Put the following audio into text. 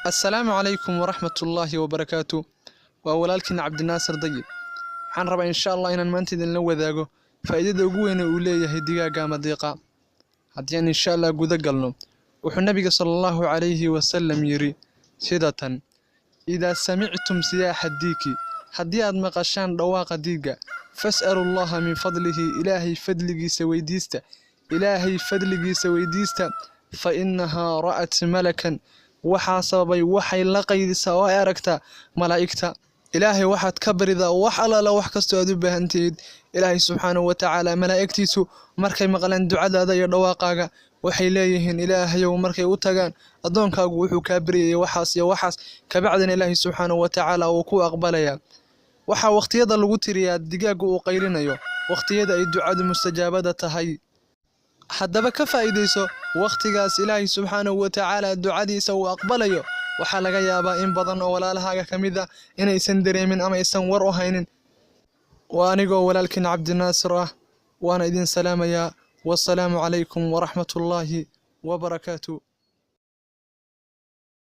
السلام عليكم ورحمة الله وبركاته. وولالكن عبد الناصر ضيب. waxaan rabaa insha Allah inaan maanta idin la wadaago faa'iidada ugu weyn ee uu leeyahay digaaga ama diiqa. Haddii aan insha Allah guda galno, wuxuu nabiga sallallahu alayhi wa sallam yiri sidatan: "Ida sami'tum siyaha diiki, haddii aad maqashaan dhawaaqa diiga, fas'alullaha min fadlihi, ilaahay fadligiisa weydiista, fa innaha ra'at malakan, waxaa sababay waxay la qaydisaa oo ay aragtaa malaa'igta. ilaahay waxaad ka baridaa wax alla wax kastoo aad u baahanteed. ilaahay subxaanahu wa ta'aala malaa'igtiisu markay maqlaan ducadaada iyo dhawaaqaaga waxay leeyihiin ilaahayow, markay u tagaan adoonkaagu wuxuu ka bariyay waxaas iyo waxaas, kabacdina ilaahay subxaanahu wa ta'aala uu ku aqbalayaa. waxa waqtiyada lagu tiriyaa digaagu uu qaylinayo waqtiyada ay ducadu mustajaabada tahay. haddaba ka faa'iideyso waqtigaas ilaahay subxaanahu wa ta'aala ducadiisa uu aqbalayo. waxaa laga yaabaa in badan oo walaalahaaga ka mid ah inaysan dareemin ama aysan war u haynin. waa anigoo walaalkiin cabdinaasir ah, waana idin salaamayaa. wassalaamu calaykum waraxmatullaahi wabarakaatu.